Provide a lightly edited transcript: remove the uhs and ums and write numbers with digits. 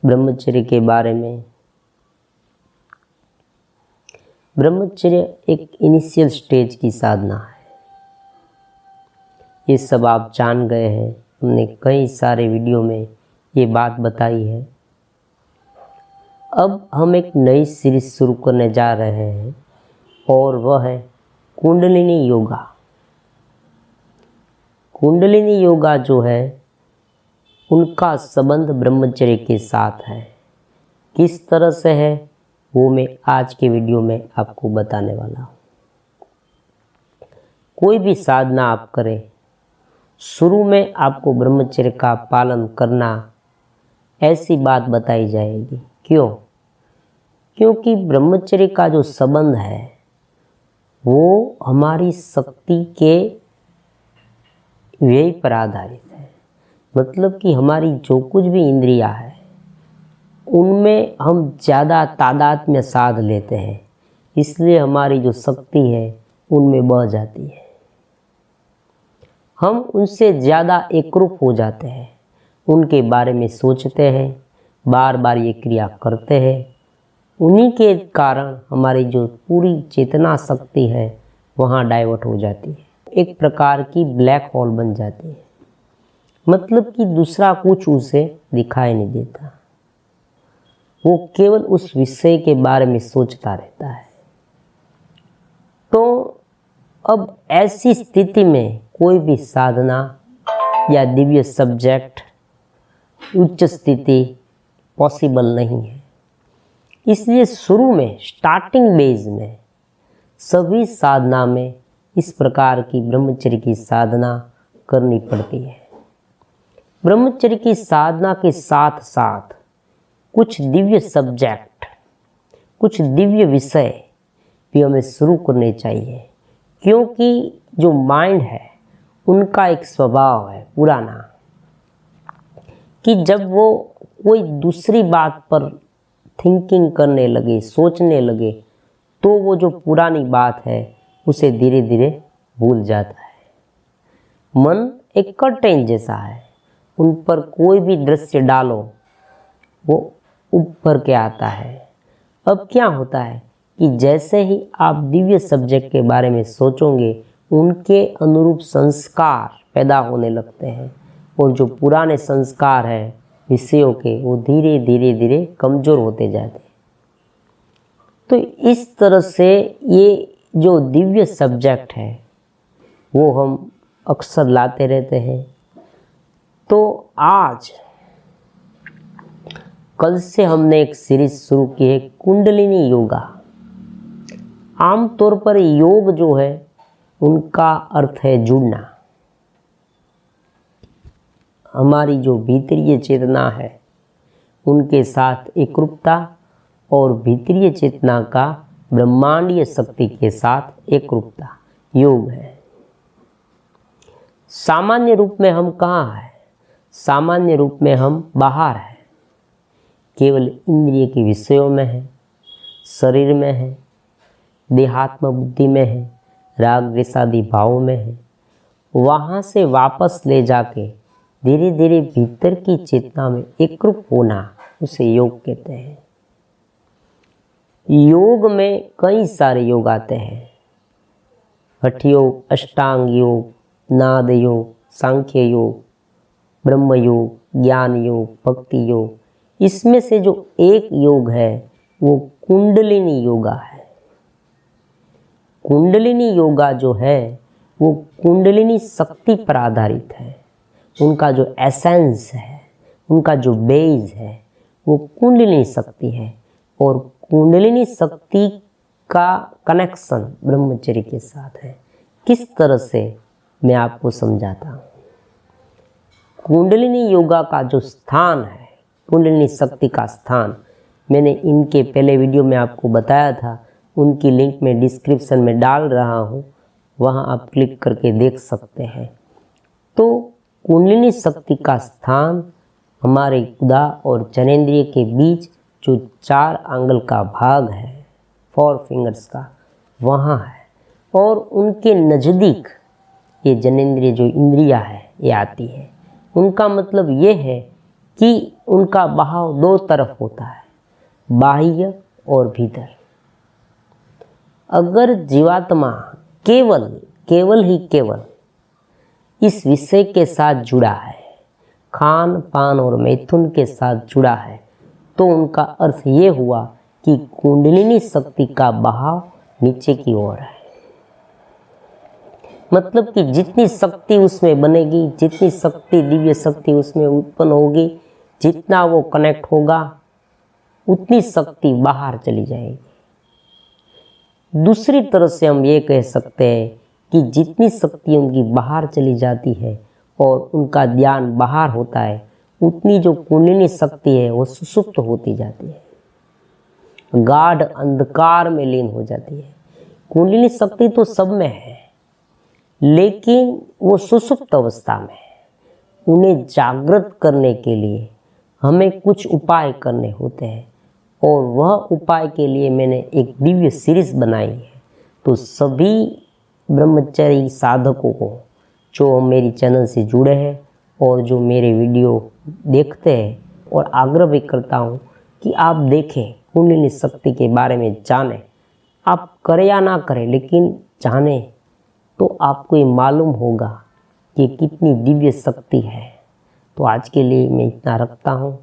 ब्रह्मचर्य के बारे में। ब्रह्मचर्य एक इनिशियल स्टेज की साधना है। ये सब आप जान गए हैं, हमने कई सारे वीडियो में ये बात बताई है। अब हम एक नई सीरीज शुरू करने जा रहे हैं और वह है कुंडलिनी योगा। कुंडलिनी योगा जो है उनका संबंध ब्रह्मचर्य के साथ है। किस तरह से है वो मैं आज के वीडियो में आपको बताने वाला हूँ। कोई भी साधना आप करें, शुरू में आपको ब्रह्मचर्य का पालन करना ऐसी बात बताई जाएगी। क्यों? क्योंकि ब्रह्मचर्य का जो संबंध है वो हमारी शक्ति के व्यय पर आधारित है। मतलब कि हमारी जो कुछ भी इंद्रियां है उनमें हम ज़्यादा तादात्म्य साध लेते हैं, इसलिए हमारी जो शक्ति है उनमें बह जाती है। हम उनसे ज़्यादा एकरूप हो जाते हैं, उनके बारे में सोचते हैं, बार बार ये क्रिया करते हैं। उन्हीं के कारण हमारी जो पूरी चेतना शक्ति है वहाँ डाइवर्ट हो जाती है, एक प्रकार की ब्लैक होल बन जाती है। मतलब कि दूसरा कुछ उसे दिखाई नहीं देता, वो केवल उस विषय के बारे में सोचता रहता है। तो अब ऐसी स्थिति में कोई भी साधना या दिव्य सब्जेक्ट, उच्च स्थिति पॉसिबल नहीं है। इसलिए शुरू में स्टार्टिंग बेज में सभी साधना में इस प्रकार की ब्रह्मचर्य की साधना करनी पड़ती है। ब्रह्मचर्य की साधना के साथ साथ कुछ दिव्य सब्जेक्ट, कुछ दिव्य विषय भी हमें शुरू करने चाहिए। क्योंकि जो माइंड है उनका एक स्वभाव है पुराना, कि जब वो कोई दूसरी बात पर थिंकिंग करने लगे, सोचने लगे, तो वो जो पुरानी बात है उसे धीरे धीरे भूल जाता है। मन एक कर्टेन जैसा है, उन पर कोई भी दृश्य डालो वो ऊपर के आता है। अब क्या होता है कि जैसे ही आप दिव्य सब्जेक्ट के बारे में सोचोगे उनके अनुरूप संस्कार पैदा होने लगते हैं, और जो पुराने संस्कार हैं विषयों के वो धीरे धीरे धीरे कमज़ोर होते जाते हैं। तो इस तरह से ये जो दिव्य सब्जेक्ट है वो हम अक्सर लाते रहते हैं। तो आज कल से हमने एक सीरीज शुरू की है कुंडलिनी योगा। आमतौर पर योग जो है उनका अर्थ है जुड़ना। हमारी जो भीतरीय चेतना है उनके साथ एकरूपता, और भीतरीय चेतना का ब्रह्मांडीय शक्ति के साथ एकरूपता योग है। सामान्य रूप में हम कहाँ हैं? सामान्य रूप में हम बाहर हैं, केवल इंद्रिय के विषयों में है, शरीर में है, देहात्म बुद्धि में है, राग द्वेषादि भावों में है। वहाँ से वापस ले जाके धीरे धीरे भीतर की चेतना में एकरूप होना, उसे योग कहते हैं। योग में कई सारे योग आते हैं। हठ योग, अष्टांग योग, नाद योग, सांख्य योग, ब्रह्म योग, ज्ञान योग, भक्ति योग। इसमें से जो एक योग है वो कुंडलिनी योगा है। कुंडलिनी योगा जो है वो कुंडलिनी शक्ति पर आधारित है। उनका जो एसेंस है, उनका जो बेस है वो कुंडलिनी शक्ति है, और कुंडलिनी शक्ति का कनेक्शन ब्रह्मचर्य के साथ है। किस तरह से मैं आपको समझाता हूँ। कुंडलिनी योगा का जो स्थान है, कुंडलिनी शक्ति का स्थान, मैंने इनके पहले वीडियो में आपको बताया था। उनकी लिंक मैं डिस्क्रिप्शन में डाल रहा हूँ, वहाँ आप क्लिक करके देख सकते हैं। तो कुंडलिनी शक्ति का स्थान हमारे गुदा और जनेंद्रिय के बीच जो 4 आंगल का भाग है, 4 फिंगर्स का, वहाँ है। और उनके नज़दीक ये जनेंद्रिय जो इंद्रिया है ये आती है। उनका मतलब ये है कि उनका बहाव दो तरफ होता है, बाह्य और भीतर। अगर जीवात्मा केवल इस विषय के साथ जुड़ा है, खान पान और मैथुन के साथ जुड़ा है, तो उनका अर्थ ये हुआ कि कुंडलिनी शक्ति का बहाव नीचे की ओर है। मतलब कि जितनी शक्ति उसमें बनेगी, जितनी शक्ति, दिव्य शक्ति उसमें उत्पन्न होगी, जितना वो कनेक्ट होगा, उतनी शक्ति बाहर चली जाएगी। दूसरी तरफ से हम ये कह सकते हैं कि जितनी शक्ति उनकी बाहर चली जाती है और उनका ध्यान बाहर होता है, उतनी जो कुंडलिनी शक्ति है वो सुषुप्त होती जाती है, गाढ़ अंधकार में लीन हो जाती है। कुंडलिनी शक्ति तो सब में है, लेकिन वो सुषुप्त अवस्था में है। उन्हें जागृत करने के लिए हमें कुछ उपाय करने होते हैं, और वह उपाय के लिए मैंने एक दिव्य सीरीज बनाई है। तो सभी ब्रह्मचर्य साधकों को, जो मेरी चैनल से जुड़े हैं और जो मेरे वीडियो देखते हैं, और आग्रह भी करता हूँ कि आप देखें, कुंडलिनी शक्ति के बारे में जानें। आप करें या ना करें, लेकिन जानें तो आपको ये मालूम होगा कि कितनी दिव्य शक्ति है। तो आज के लिए मैं इतना रखता हूँ।